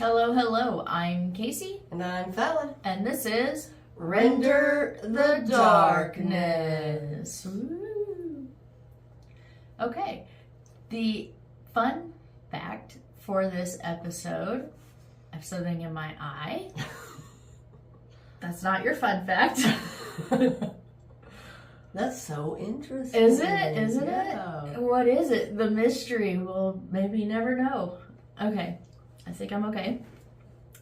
Hello, hello. I'm Casey. And I'm Fallon. And this is Render the Darkness. Ooh. Okay. The fun fact for this episode, I have something in my eye. That's not your fun fact. That's so interesting. Is it? Isn't it? What is it? The mystery. We'll maybe never know. Okay. I think I'm okay.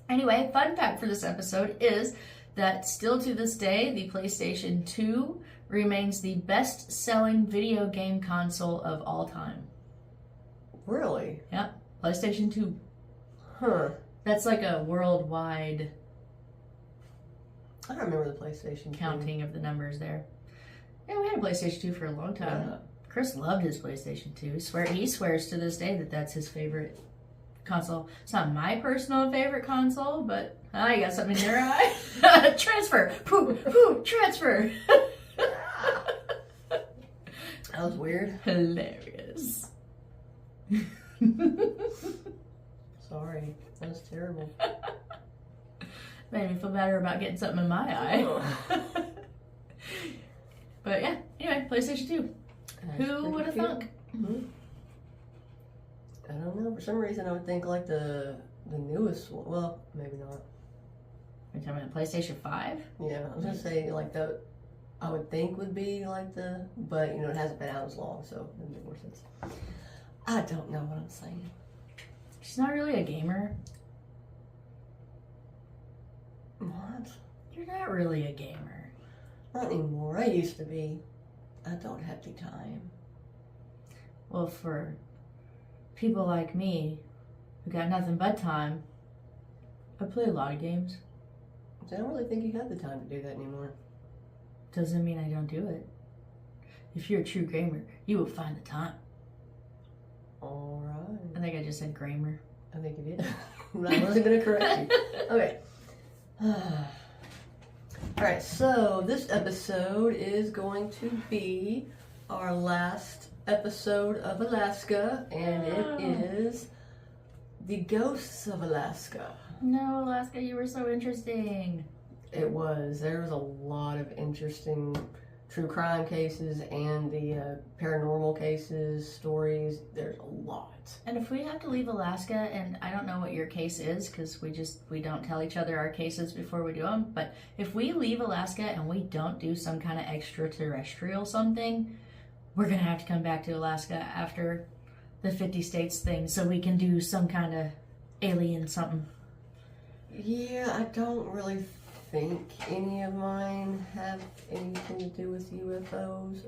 Anyway, fun fact for this episode is that still to this day, the PlayStation 2 remains the best-selling video game console of all time. Really? Yep. PlayStation 2. Huh. That's like a worldwide I don't remember the PlayStation 2. counting of the numbers there. Yeah, we had a PlayStation 2 for a long time. Yeah. Chris loved his PlayStation 2. He swears to this day that that's his favorite console. It's not my personal favorite console, but you got something in your eye. Transfer. Poo, transfer. That was weird. Hilarious. Sorry. That was terrible. Made me feel better about getting something in my eye. But yeah, anyway, PlayStation 2. Who would have thunk? Mm-hmm. I don't know. For some reason, I would think like the newest one. Well, maybe not. You're talking about PlayStation 5? Yeah, I was gonna say like I would think would be like but it hasn't been out as long, so it would make more sense. I don't know what I'm saying. She's not really a gamer. What? You're not really a gamer. Not anymore. I used to be. I don't have the time. Well, for people like me who got nothing but time, I play a lot of games. I don't really think you have the time to do that anymore. Doesn't mean I don't do it. If you're a true gamer, you will find the time. Alright. I think I just said gamer. I think you did. I wasn't going to correct you. Okay. Alright, so this episode is going to be our last episode of Alaska, and it is The Ghosts of Alaska. No, Alaska, you were so interesting. It was. There was a lot of interesting true crime cases and the paranormal cases, stories. There's a lot. And if we have to leave Alaska, and I don't know what your case is because we don't tell each other our cases before we do them, but if we leave Alaska and we don't do some kind of extraterrestrial something, we're going to have to come back to Alaska after the 50 states thing so we can do some kind of alien something. Yeah, I don't really think any of mine have anything to do with UFOs.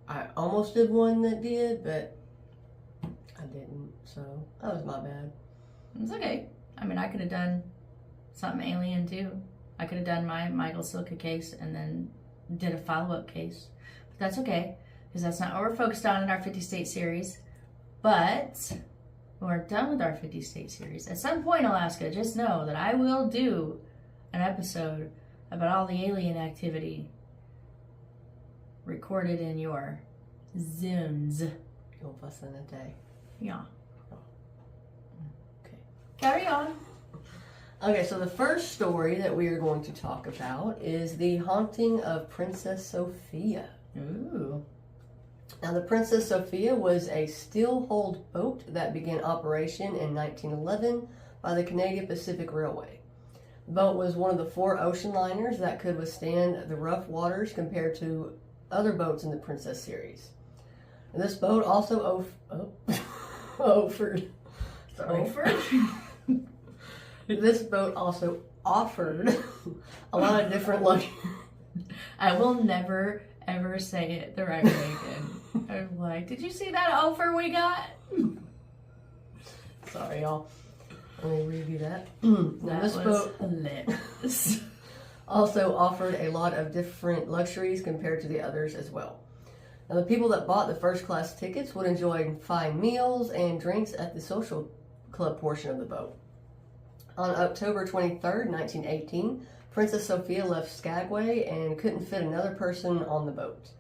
I almost did one that did, but I didn't, so that was my bad. It's okay. I mean, I could have done something alien too. I could have done my Michael Silka case and then did a follow-up case. But that's okay, because that's not what we're focused on in our 50-state series. But when we're done with our 50-state series, at some point, Alaska, just know that I will do an episode about all the alien activity recorded in your zones. You'll fuss in a day. Yeah. Okay. Carry on. Okay, so the first story that we are going to talk about is the haunting of Princess Sophia. Ooh. Now, the Princess Sophia was a steel-hulled boat that began operation in 1911 by the Canadian Pacific Railway. The boat was one of the 4 ocean liners that could withstand the rough waters compared to other boats in the Princess series. And this boat also offered. This boat also offered a lot of different luxury. I will never ever say it the right way again. I'm like, did you see that offer we got? Sorry, y'all. Let me review that. That this was boat hilarious. also offered a lot of different luxuries compared to the others as well. Now, the people that bought the first class tickets would enjoy fine meals and drinks at the social club portion of the boat. On October 23rd, 1918, Princess Sophia left Skagway and couldn't fit another person on the boat.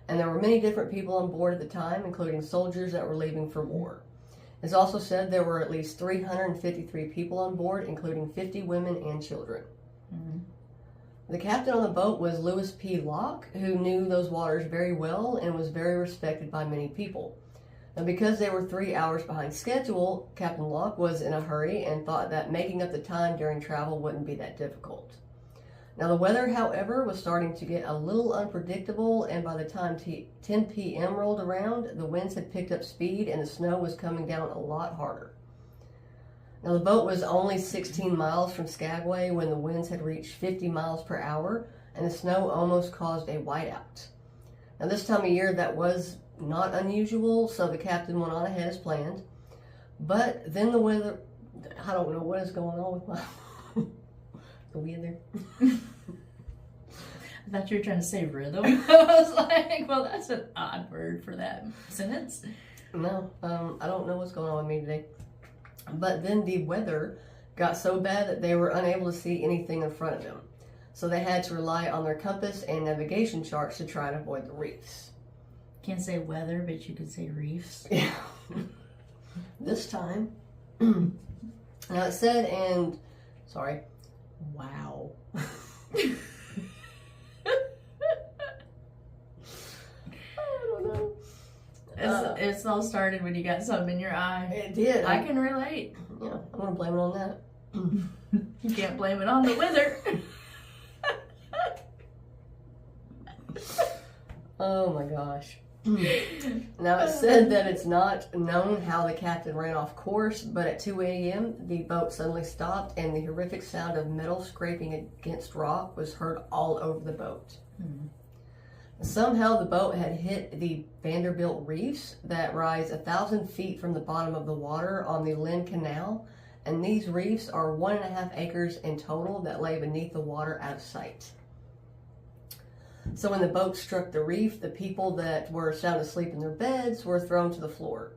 And there were many different people on board at the time, including soldiers that were leaving for war. It's also said there were at least 353 people on board, including 50 women and children. Mm-hmm. The captain on the boat was Lewis P. Locke, who knew those waters very well and was very respected by many people. Now, because they were 3 hours behind schedule, Captain Locke was in a hurry and thought that making up the time during travel wouldn't be that difficult. Now, the weather, however, was starting to get a little unpredictable, and by the time 10 p.m. rolled around, the winds had picked up speed and the snow was coming down a lot harder. Now, the boat was only 16 miles from Skagway when the winds had reached 50 miles per hour, and the snow almost caused a whiteout. Now, this time of year, that was not unusual, so the captain went on ahead as planned. But then the weather, I don't know what is going on with my the weather. I thought you were trying to say rhythm. I was like, well, that's an odd word for that sentence. No, I don't know what's going on with me today. But then the weather got so bad that they were unable to see anything in front of them. So they had to rely on their compass and navigation charts to try and avoid the reefs. Can't say weather, but you could say reefs. Yeah. This time, now it said, and sorry, wow. I don't know. It's all started when you got something in your eye. It did. I can relate. Yeah, I'm gonna blame it on that. You can't blame it on the weather. Oh my gosh. Now it said that it's not known how the captain ran off course, but at 2 a.m. the boat suddenly stopped and the horrific sound of metal scraping against rock was heard all over the boat. Somehow the boat had hit the Vanderbilt reefs that rise 1,000 feet from the bottom of the water on the Lynn Canal, and these reefs are 1.5 acres in total that lay beneath the water out of sight. So when the boat struck the reef, the people that were sound asleep in their beds were thrown to the floor.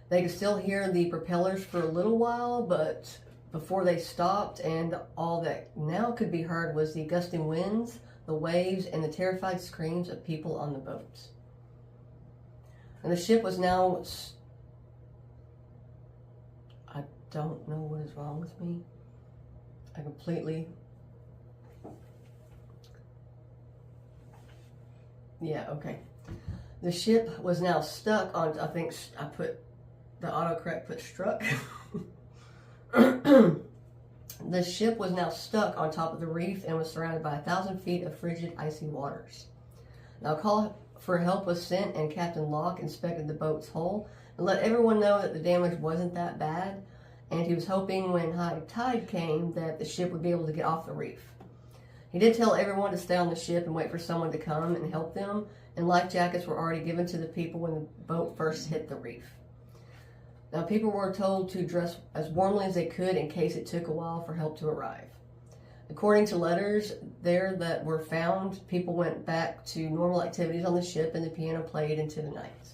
They could still hear the propellers for a little while, but before they stopped, and all that now could be heard was the gusting winds, the waves, and the terrified screams of people on the boats. And the ship was now... I don't know what is wrong with me. I completely... Yeah, okay. The ship was now stuck on, I think I put, the autocorrect put struck. The ship was now stuck on top of the reef and was surrounded by 1,000 feet of frigid, icy waters. Now a call for help was sent and Captain Locke inspected the boat's hull and let everyone know that the damage wasn't that bad, and he was hoping when high tide came that the ship would be able to get off the reef. He did tell everyone to stay on the ship and wait for someone to come and help them, and life jackets were already given to the people when the boat first hit the reef. Now, people were told to dress as warmly as they could in case it took a while for help to arrive. According to letters there that were found, people went back to normal activities on the ship and the piano played into the night.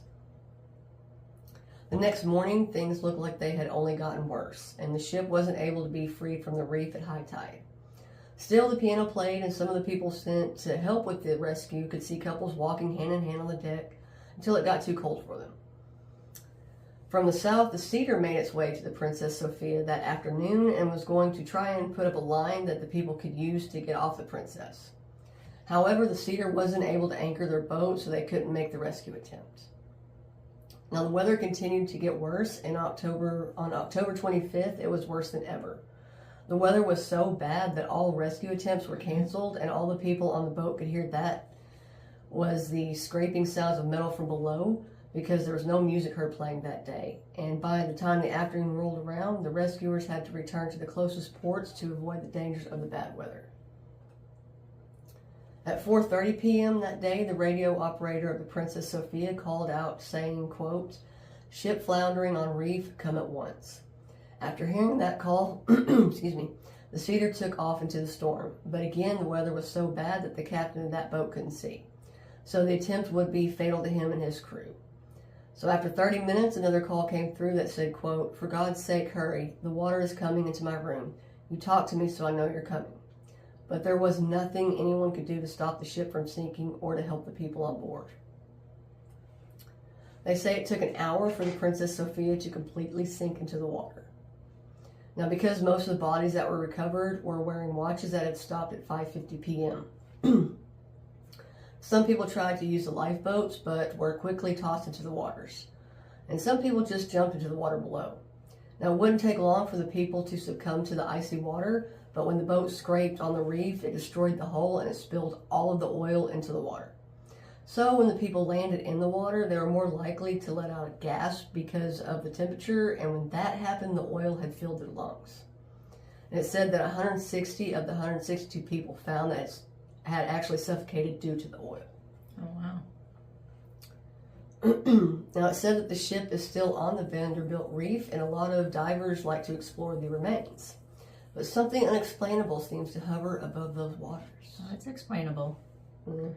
The next morning, things looked like they had only gotten worse, and the ship wasn't able to be freed from the reef at high tide. Still, the piano played, and some of the people sent to help with the rescue could see couples walking hand in hand on the deck until it got too cold for them. From the south, the Cedar made its way to the Princess Sophia that afternoon and was going to try and put up a line that the people could use to get off the Princess. However, the Cedar wasn't able to anchor their boat, so they couldn't make the rescue attempt. Now, the weather continued to get worse, and on October 25th, it was worse than ever. The weather was so bad that all rescue attempts were canceled, and all the people on the boat could hear that was the scraping sounds of metal from below, because there was no music heard playing that day. And by the time the afternoon rolled around, the rescuers had to return to the closest ports to avoid the dangers of the bad weather. At 4:30 p.m. that day, the radio operator of the Princess Sophia called out saying, quote, "Ship floundering on reef, come at once." After hearing that call, the Cedar took off into the storm. But again, the weather was so bad that the captain of that boat couldn't see. So the attempt would be fatal to him and his crew. So after 30 minutes, another call came through that said, quote, "For God's sake, hurry. The water is coming into my room. You talk to me so I know you're coming." But there was nothing anyone could do to stop the ship from sinking or to help the people on board. They say it took an hour for the Princess Sophia to completely sink into the water. Now, because most of the bodies that were recovered were wearing watches that had stopped at 5:50 p.m., some people tried to use the lifeboats, but were quickly tossed into the waters. And some people just jumped into the water below. Now, it wouldn't take long for the people to succumb to the icy water, but when the boat scraped on the reef, it destroyed the hull and it spilled all of the oil into the water. So when the people landed in the water, they were more likely to let out a gasp because of the temperature, and when that happened, the oil had filled their lungs. And it said that 160 of the 162 people found that had actually suffocated due to the oil. Oh, wow. Now, it said that the ship is still on the Vanderbilt Reef, and a lot of divers like to explore the remains. But something unexplainable seems to hover above those waters. Well, it's explainable. Mm-hmm.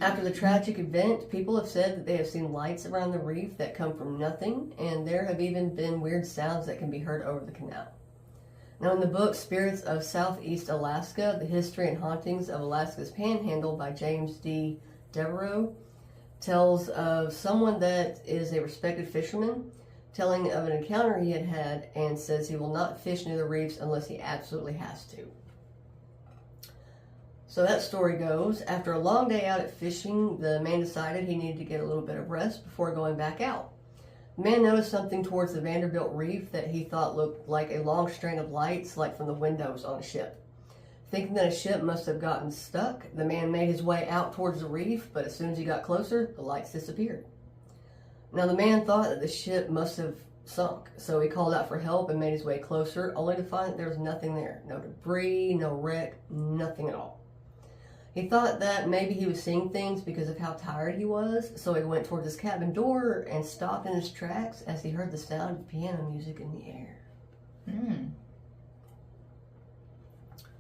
After the tragic event, people have said that they have seen lights around the reef that come from nothing, and there have even been weird sounds that can be heard over the canal. Now, in the book Spirits of Southeast Alaska, The History and Hauntings of Alaska's Panhandle by James D. Devereaux, tells of someone that is a respected fisherman telling of an encounter he had and says he will not fish near the reefs unless he absolutely has to. So that story goes, after a long day out at fishing, the man decided he needed to get a little bit of rest before going back out. The man noticed something towards the Vanderbilt Reef that he thought looked like a long strand of lights, like from the windows on a ship. Thinking that a ship must have gotten stuck, the man made his way out towards the reef, but as soon as he got closer, the lights disappeared. Now, the man thought that the ship must have sunk, so he called out for help and made his way closer, only to find that there was nothing there. No debris, no wreck, nothing at all. He thought that maybe he was seeing things because of how tired he was, so he went towards his cabin door and stopped in his tracks as he heard the sound of piano music in the air.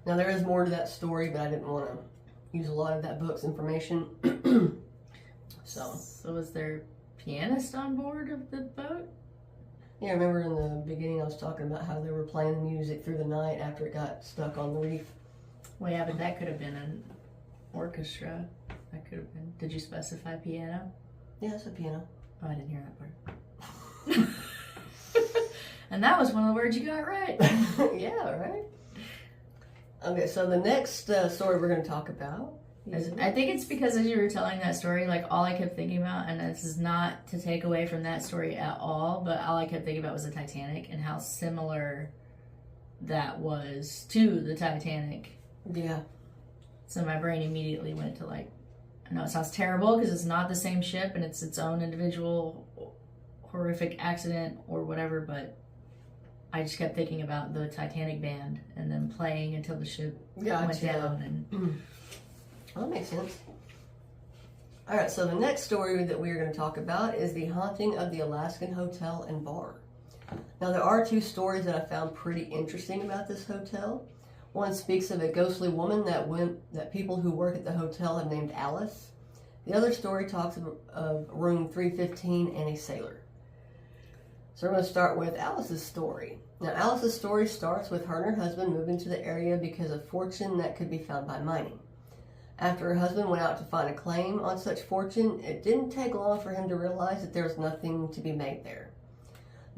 Now, there is more to that story, but I didn't want to use a lot of that book's information. So was there a pianist on board of the boat? Yeah, I remember in the beginning I was talking about how they were playing the music through the night after it got stuck on the reef. Well, yeah, but that could have been an orchestra. That could have been. Did you specify piano? Yeah, it's a piano. Oh, I didn't hear that part. And that was one of the words you got right. Yeah, right? Okay, so the next story we're going to talk about is... I think it's because as you were telling that story, like all I kept thinking about, and this is not to take away from that story at all, but all I kept thinking about was the Titanic and how similar that was to the Titanic. Yeah. So my brain immediately went to like, I know it sounds terrible because it's not the same ship and it's its own individual horrific accident or whatever, but I just kept thinking about the Titanic band and then playing until the ship went down. And Well, that makes sense. All right, so the next story that we're going to talk about is the haunting of the Alaskan Hotel and Bar. Now, there are two stories that I found pretty interesting about this hotel. One speaks of a ghostly woman that people who work at the hotel have named Alice. The other story talks of room 315 and a sailor. So we're going to start with Alice's story. Now, Alice's story starts with her and her husband moving to the area because of fortune that could be found by mining. After her husband went out to find a claim on such fortune, it didn't take long for him to realize that there was nothing to be made there.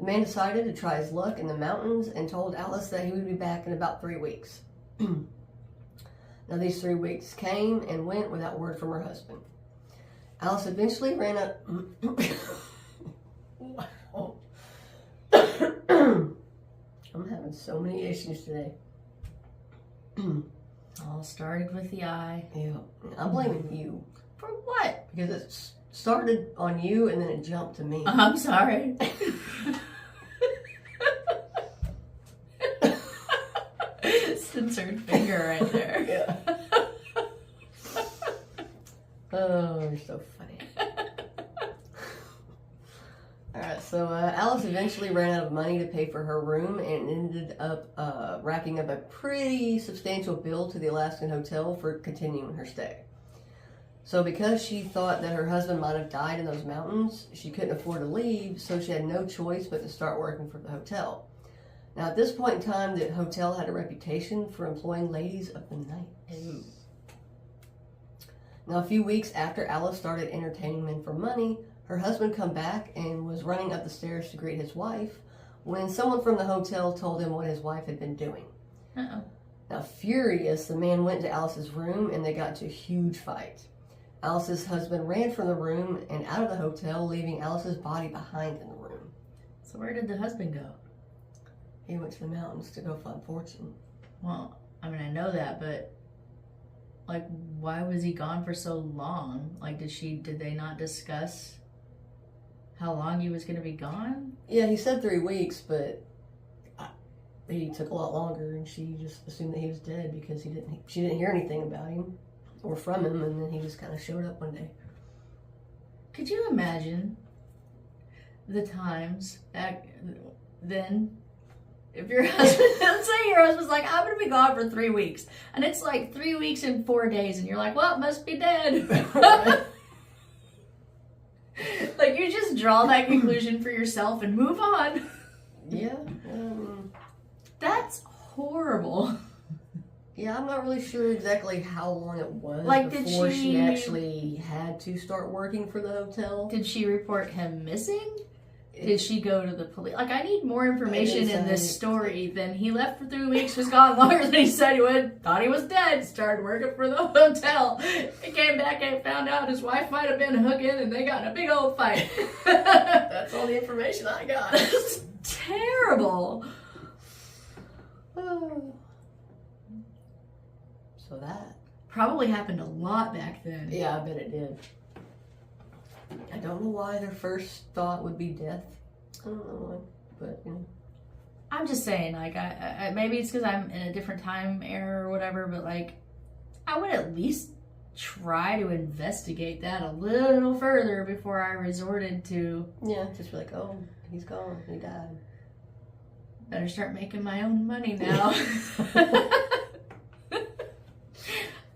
The man decided to try his luck in the mountains and told Alice that he would be back in about 3 weeks. Now, these 3 weeks came and went without word from her husband. Alice eventually ran up... Wow. I'm having so many issues today. all started with the eye. Yeah, I'm blaming you. For what? Because it started on you and then it jumped to me. I'm sorry. Censored finger right there. Yeah. Oh, you're so funny. Alright, so Alice eventually ran out of money to pay for her room and ended up racking up a pretty substantial bill to the Alaskan Hotel for continuing her stay. So because she thought that her husband might have died in those mountains, she couldn't afford to leave, so she had no choice but to start working for the hotel. Now, at this point in time, the hotel had a reputation for employing ladies of the night. Now, a few weeks after Alice started entertaining men for money, her husband come back and was running up the stairs to greet his wife when someone from the hotel told him what his wife had been doing. Uh-oh. Now, furious, the man went to Alice's room and they got into a huge fight. Alice's husband ran from the room and out of the hotel, leaving Alice's body behind in the room. So where did the husband go? He went to the mountains to go find fortune. Well, I mean, I know that, but like, why was he gone for so long? Like, did they not discuss how long he was going to be gone? Yeah, he said 3 weeks, but he took a lot longer, and she just assumed that he was dead because she didn't hear anything about him or from him, and then he just kind of showed up one day. Could you imagine the times back then? If your husband, let's say your husband's like, I'm going to be gone for 3 weeks, and it's like 3 weeks and 4 days, and you're like, well, it must be dead. Like, you just draw that conclusion for yourself and move on. Yeah. That's horrible. Yeah, I'm not really sure exactly how long it was before she actually had to start working for the hotel. Did she report him missing? Did she go to the police? Like, I need more information in this story than he left for 3 weeks, was gone longer than he said he would, thought he was dead, started working for the hotel. He came back and found out his wife might have been hooking and they got in a big old fight. That's all the information I got. That's terrible. So that probably happened a lot back then. Yeah, I bet it did. I don't know why their first thought would be death. I don't know why, but you know. I'm just saying, like, I maybe it's because I'm in a different time era or whatever, but like, I would at least try to investigate that a little further before I resorted to. Yeah, just be like, oh, he's gone, he died. Better start making my own money now.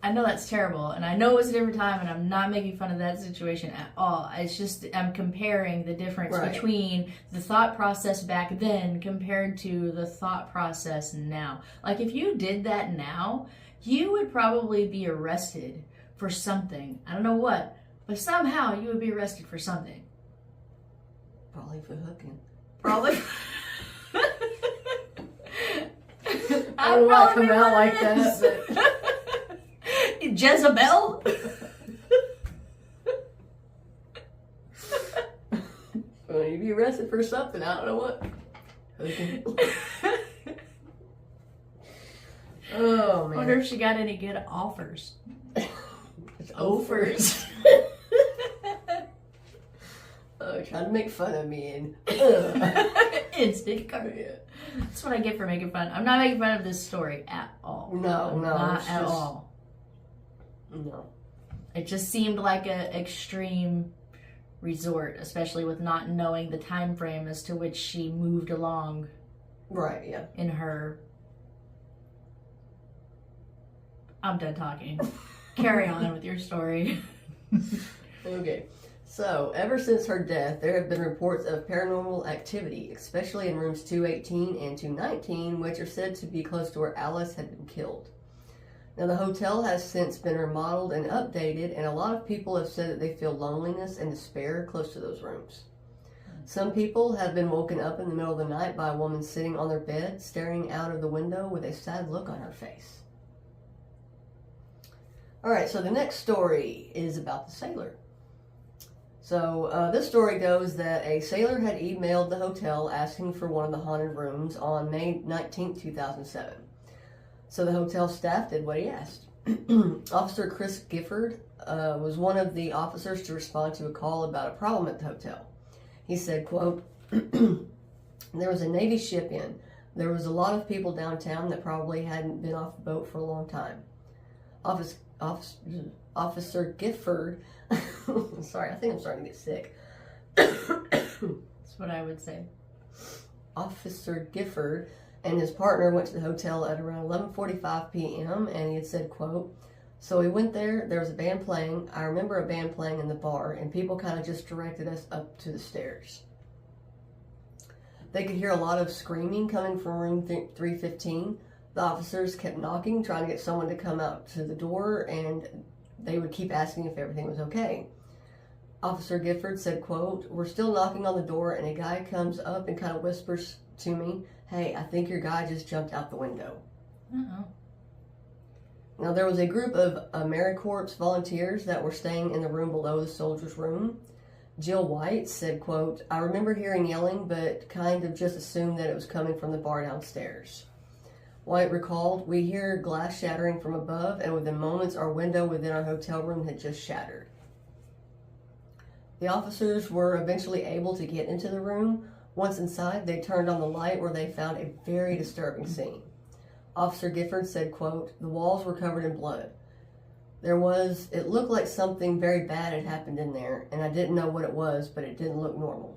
I know that's terrible, and I know it was a different time, and I'm not making fun of that situation at all. It's just I'm comparing the difference between the thought process back then compared to the thought process now. Like, if you did that now, you would probably be arrested for something. I don't know what, but somehow you would be arrested for something. Probably for hooking. Probably. I don't know why I come out like that, but... Jezebel? Well, you'd be arrested for something, I don't know what. Okay. Oh, man. I wonder if she got any good offers. Offers. Oh, trying to make fun of me and... Instant karma. That's what I get for making fun. I'm not making fun of this story at all. No, not at all. No. It just seemed like an extreme resort, especially with not knowing the time frame as to which she moved along. Right, yeah. In her... I'm done talking. Carry on with your story. Okay. So, ever since her death, there have been reports of paranormal activity, especially in rooms 218 and 219, which are said to be close to where Alice had been killed. Now, the hotel has since been remodeled and updated, and a lot of people have said that they feel loneliness and despair close to those rooms. Some people have been woken up in the middle of the night by a woman sitting on their bed, staring out of the window with a sad look on her face. Alright, so the next story is about the sailor. So, this story goes that a sailor had emailed the hotel asking for one of the haunted rooms on May 19, 2007. So the hotel staff did what he asked. Officer Chris Gifford was one of the officers to respond to a call about a problem at the hotel. He said, quote, there was a Navy ship in. There was a lot of people downtown that probably hadn't been off the boat for a long time. Officer Gifford, sorry, I think I'm starting to get sick. That's what I would say. Officer Gifford and his partner went to the hotel at around 11:45 p.m. and he had said, quote, so we went there was a band playing. I remember a band playing in the bar and people kind of just directed us up to the stairs. They could hear a lot of screaming coming from room 315. The officers kept knocking, trying to get someone to come out to the door, and they would keep asking if everything was okay. Officer Gifford said, quote, "We're still knocking on the door and a guy comes up and kind of whispers to me, 'Hey, I think your guy just jumped out the window.'" Uh-oh. Now, there was a group of AmeriCorps volunteers that were staying in the room below the soldier's room. Jill White said, quote, "I remember hearing yelling, but kind of just assumed that it was coming from the bar downstairs." White recalled, "We hear glass shattering from above, and within moments our window within our hotel room had just shattered." The officers were eventually able to get into the room. Once inside, they turned on the light where they found a very disturbing scene. Officer Gifford said, quote, "The walls were covered in blood. It looked like something very bad had happened in there, and I didn't know what it was, but it didn't look normal."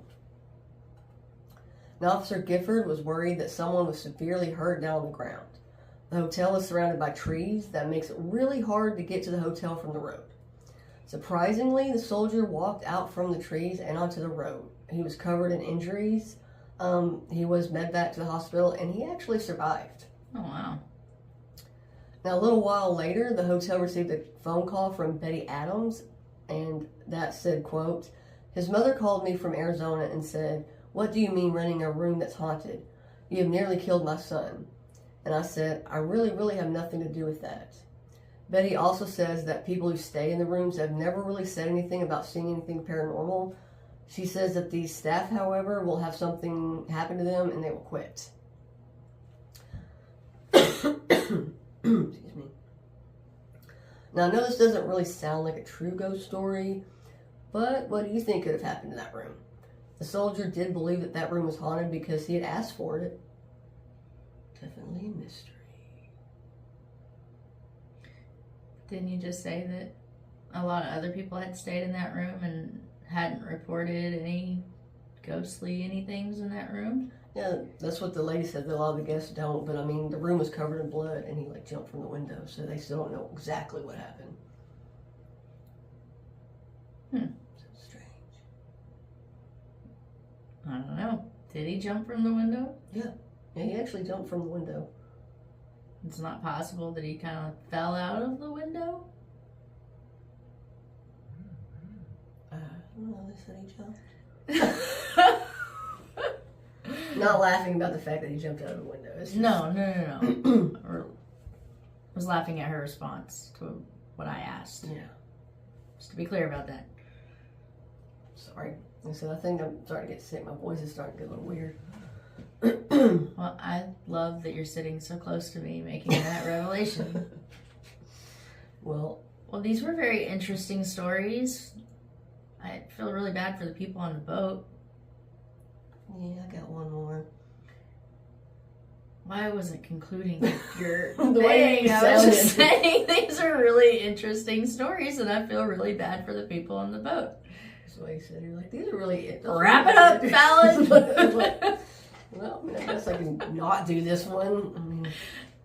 Now, Officer Gifford was worried that someone was severely hurt down on the ground. The hotel is surrounded by trees that makes it really hard to get to the hotel from the road. Surprisingly, the soldier walked out from the trees and onto the road. He was covered in injuries. He was medevac to the hospital, and he actually survived. Oh, wow. Now, a little while later, the hotel received a phone call from Betty Adams, and that said, quote, "His mother called me from Arizona and said, 'What do you mean renting a room that's haunted? You have nearly killed my son.' And I said, 'I really have nothing to do with that.'" Betty also says that people who stay in the rooms have never really said anything about seeing anything paranormal. She says that the staff, however, will have something happen to them and they will quit. Excuse me. Now, I know this doesn't really sound like a true ghost story, but what do you think could have happened to that room? The soldier did believe that that room was haunted because he had asked for it. Definitely a mystery. Didn't you just say that a lot of other people had stayed in that room and hadn't reported any ghostly anythings in that room? Yeah, that's what the lady said, that a lot of the guests don't, but I mean, the room was covered in blood and he jumped from the window, so they still don't know exactly what happened. So strange. I don't know. Did he jump from the window? Yeah, he actually jumped from the window. It's not possible that he kind of fell out of the window? I don't know, they said he jumped. Not laughing about the fact that he jumped out of the window. It's just... No. I was laughing at her response to what I asked. Yeah. Just to be clear about that. Sorry. Like I said, I think I'm starting to get sick. My voice is starting to get a little weird. Well, I love that you're sitting so close to me making that revelation. Well, these were very interesting stories. I feel really bad for the people on the boat. yeah, I got one more. Why wasn't concluding your The way you I was just sounded. saying these are really interesting stories, and I feel really bad for the people on the boat. That's what you said. You're like, these are really... Wrap it up, Fallon! Well, I mean, I guess I can not do this one. I mean,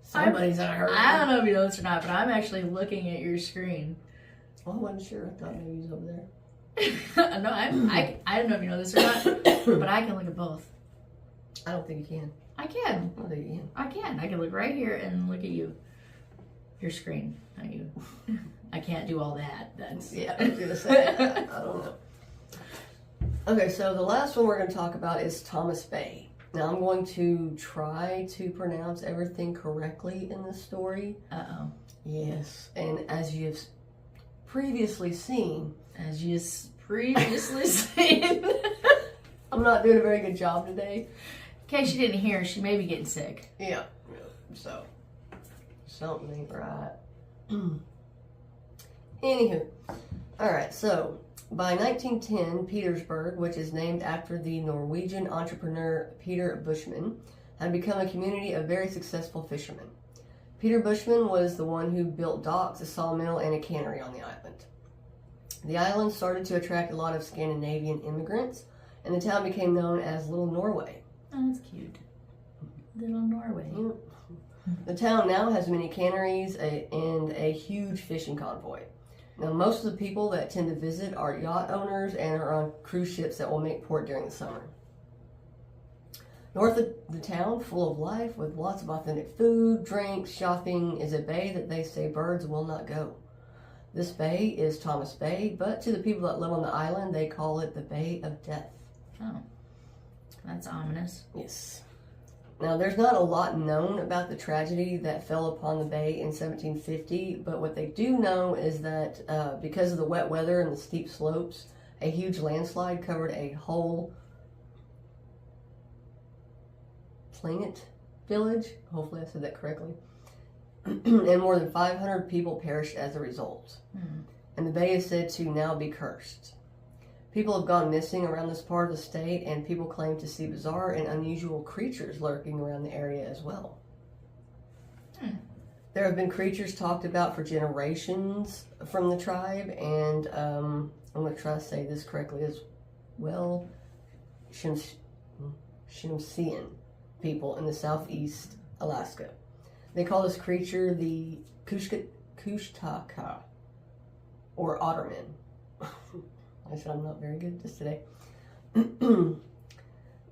somebody's gonna hurt me. I don't know if you know this or not, but I'm actually looking at your screen. Well, I wasn't sure. I thought maybe he was over there. No, I don't know if you know this or not, but I can look at both. I don't think you can. I can. I don't think you can. I can. I can look right here and look at you. Your screen. Not you. I can't do all that. That's... Yeah, I was gonna say that. I don't know. Okay, so the last one we're going to talk about is Thomas Bay. Now, I'm going to try to pronounce everything correctly in this story. Uh-oh. Yes, and as you've previously seen... I'm not doing a very good job today. In case you didn't hear, she may be getting sick. Yeah, so something ain't right. Anywho, alright, so by 1910, Petersburg, which is named after the Norwegian entrepreneur Peter Bushman, had become a community of very successful fishermen. Peter Bushman was the one who built docks, a sawmill, and a cannery on the island. The island started to attract a lot of Scandinavian immigrants, and the town became known as Little Norway. Oh, that's cute. Little Norway. The town now has many canneries and a huge fishing convoy. Now, most of the people that tend to visit are yacht owners and are on cruise ships that will make port during the summer. North of the town, full of life with lots of authentic food, drinks, shopping, is a bay that they say birds will not go. This bay is Thomas Bay, but to the people that live on the island, they call it the Bay of Death. Oh, that's ominous. Yes. Now, there's not a lot known about the tragedy that fell upon the bay in 1750, but what they do know is that because of the wet weather and the steep slopes, a huge landslide covered a whole Planet village. Hopefully I said that correctly. And more than 500 people perished as a result. And the bay is said to now be cursed. People have gone missing around this part of the state, and people claim to see bizarre and unusual creatures lurking around the area as well. There have been creatures talked about for generations from the tribe, and I'm going to try to say this correctly as well. Shimsian people in the southeast Alaska. They call this creature the Kushtaka, or Otterman. I said I'm not very good at this today.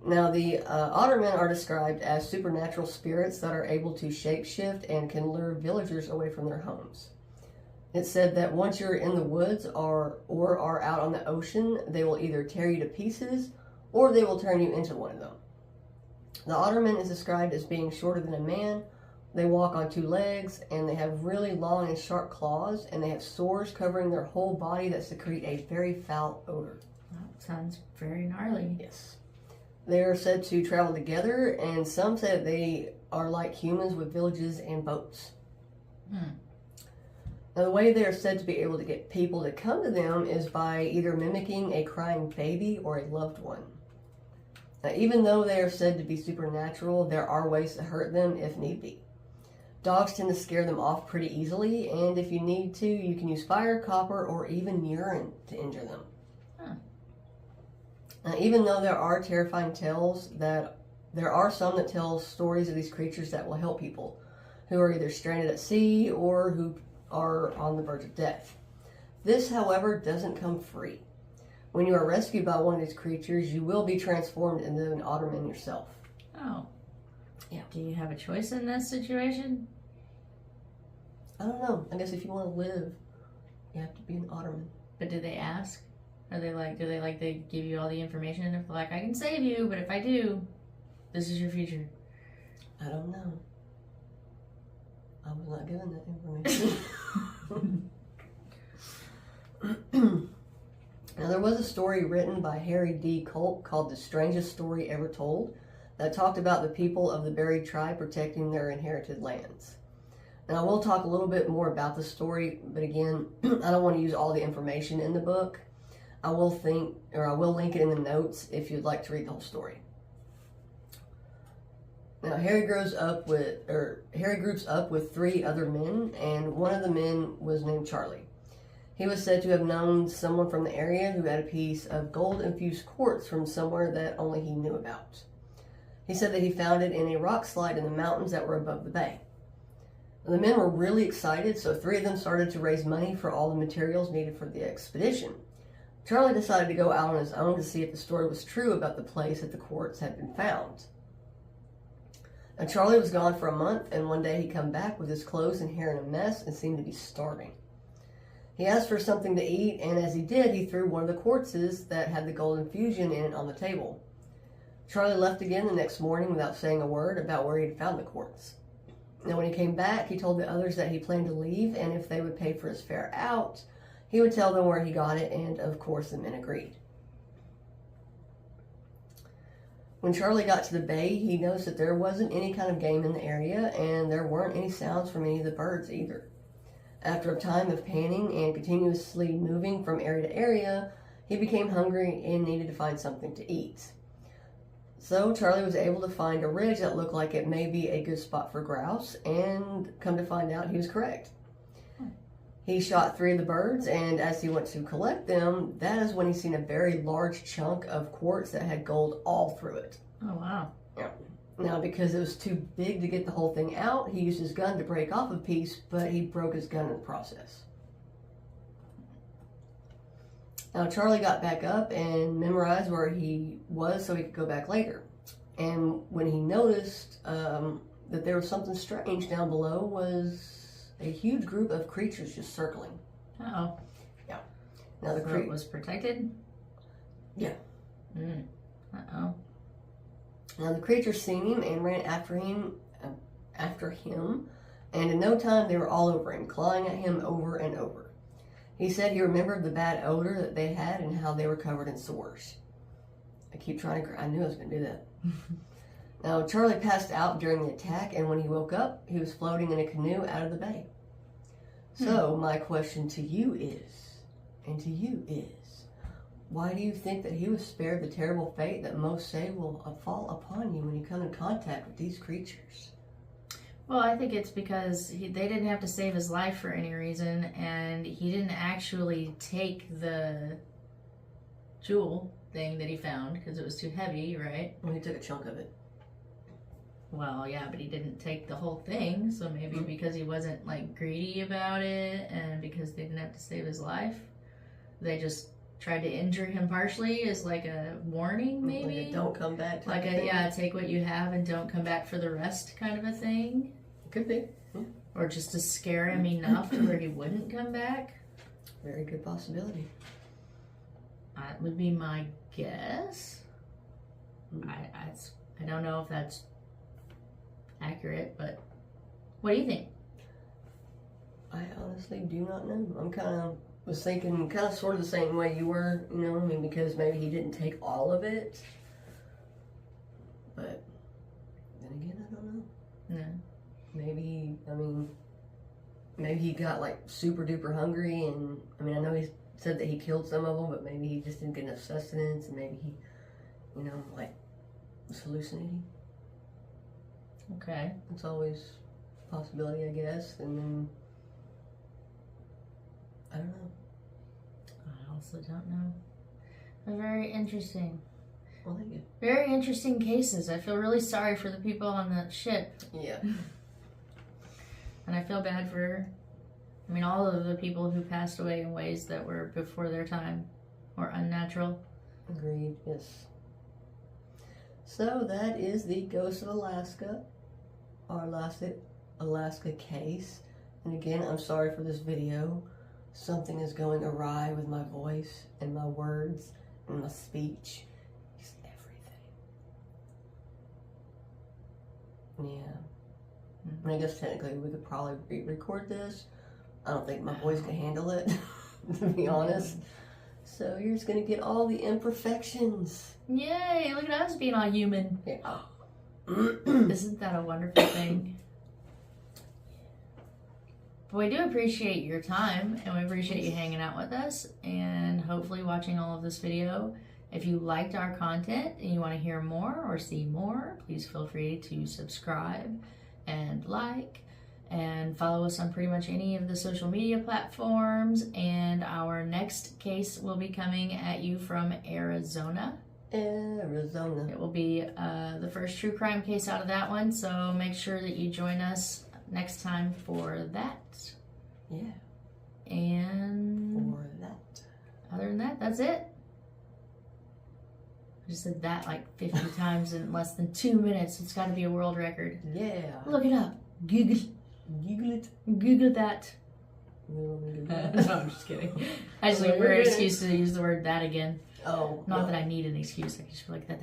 Now, the Ottermen are described as supernatural spirits that are able to shapeshift and can lure villagers away from their homes. It's said that once you're in the woods or are out on the ocean, they will either tear you to pieces or they will turn you into one of them. The Otterman is described as being shorter than a man. They walk on 2 legs, and they have really long and sharp claws, and they have sores covering their whole body that secrete a very foul odor. That sounds very gnarly. Yes. They are said to travel together, and some say that they are like humans with villages and boats. Now, the way they are said to be able to get people to come to them is by either mimicking a crying baby or a loved one. Now, even though they are said to be supernatural, there are ways to hurt them if need be. Dogs tend to scare them off pretty easily, and if you need to, you can use fire, copper, or even urine to injure them. Now, even though there are terrifying tales, that there are some that tell stories of these creatures that will help people who are either stranded at sea or who are on the verge of death. This, however, doesn't come free. When you are rescued by one of these creatures, you will be transformed into an Otterman yourself. Oh. Yeah. Do you have a choice in this situation? I don't know. I guess if you want to live, you have to be an Otterman. But do they ask? Are they like, they give you all the information? And if they're like, I can save you, but if I do, this is your future. I don't know. I was not given that information. Now, there was a story written by Harry D. Colt called The Strangest Story Ever Told that talked about the people of the buried tribe protecting their inherited lands. And I will talk a little bit more about the story, but again, I don't want to use all the information in the book. I will link it in the notes if you'd like to read the whole story. Now, Harry groups up with 3 other men, and one of the men was named Charlie. He was said to have known someone from the area who had a piece of gold-infused quartz from somewhere that only he knew about. He said that he found it in a rock slide in the mountains that were above the bay. The men were really excited, so 3 of them started to raise money for all the materials needed for the expedition. Charlie decided to go out on his own to see if the story was true about the place that the quartz had been found. Now, Charlie was gone for a month, and one day he came back with his clothes and hair in a mess and seemed to be starving. He asked for something to eat, and as he did, he threw one of the quartzes that had the gold infusion in it on the table. Charlie left again the next morning without saying a word about where he had found the quartz. Now, when he came back, he told the others that he planned to leave, and if they would pay for his fare out, he would tell them where he got it, and of course the men agreed. When Charlie got to the bay, he noticed that there wasn't any kind of game in the area, and there weren't any sounds from any of the birds either. After a time of panning and continuously moving from area to area, he became hungry and needed to find something to eat. So Charlie was able to find a ridge that looked like it may be a good spot for grouse, and come to find out he was correct. He shot 3 of the birds, and as he went to collect them, that is when he seen a very large chunk of quartz that had gold all through it. Oh, wow. Yeah. Now, because it was too big to get the whole thing out, he used his gun to break off a piece, but he broke his gun in the process. Now, Charlie got back up and memorized where he was so he could go back later. And when he noticed that there was something strange down below, was a huge group of creatures just circling. Uh-oh. Yeah. Now the throat was protected? Yeah. Uh-oh. Now the creature seen him and ran after him, and in no time they were all over him, clawing at him over and over. He said he remembered the bad odor that they had and how they were covered in sores. I keep trying to... I knew I was going to do that. Now, Charlie passed out during the attack, and when he woke up, he was floating in a canoe out of the bay. So, my question to you is, why do you think that he was spared the terrible fate that most say will fall upon you when you come in contact with these creatures? Well, I think it's because they didn't have to save his life for any reason, and he didn't actually take the jewel thing that he found because it was too heavy, right? Well, he took a chunk of it. Well, yeah, but he didn't take the whole thing, so maybe because he wasn't, like, greedy about it, and because they didn't have to save his life, they just tried to injure him partially as, like, a warning, maybe? Like a don't come back. Like a, yeah, take what you have and don't come back for the rest kind of a thing. Could be. Yeah. Or just to scare him enough to where he wouldn't come back. Very good possibility. That would be my guess. I don't know if that's accurate, but what do you think? I honestly do not know. Was thinking kind of sort of the same way you were, you know, I mean, because maybe he didn't take all of it. But then again, I don't know. No. Maybe he got like super duper hungry, and I mean, I know he said that he killed some of them, but maybe he just didn't get enough sustenance, and maybe he, you know, like was hallucinating. Okay. It's always a possibility, I guess. And then I don't know. I also don't know. They're very interesting. Well, thank you. Very interesting cases. I feel really sorry for the people on the ship. Yeah. And I feel bad for, all of the people who passed away in ways that were before their time or unnatural. Agreed, yes. So that is the Ghost of Alaska, our Alaska case. And again, I'm sorry for this video. Something is going awry with my voice and my words and my speech. Just everything. Yeah. And I guess technically we could probably re-record this. I don't think my voice can handle it, to be honest. So you're just going to get all the imperfections. Yay, look at us being all human. Yeah. Isn't that a wonderful thing? But we do appreciate your time, and we appreciate you hanging out with us, and hopefully watching all of this video. If you liked our content and you want to hear more or see more, please feel free to subscribe and like and follow us on pretty much any of the social media platforms. And our next case will be coming at you from Arizona. It will be the first true crime case out of that one, so make sure that you join us next time for that. Yeah. And for that. Other than that, that's it. I just said that like 50 times in less than 2 minutes. It's got to be a world record. Yeah. Look it up. Google it. Google that. No, I'm just kidding. I just look for an excuse to use the word that again. Oh. Not that I need an excuse. I just feel like that.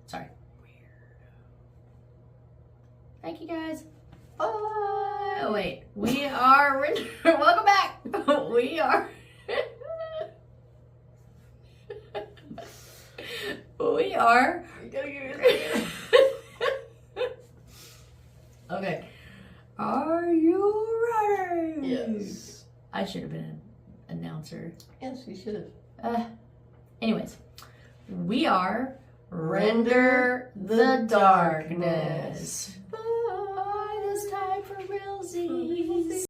Sorry. Thank you guys. Bye. Oh wait, we are. Welcome back. We are. We are. Okay. Are you ready? Yes. I should have been an announcer. Yes, you should have. Anyways, we are Render the Darkness. Bye. This time for realsies.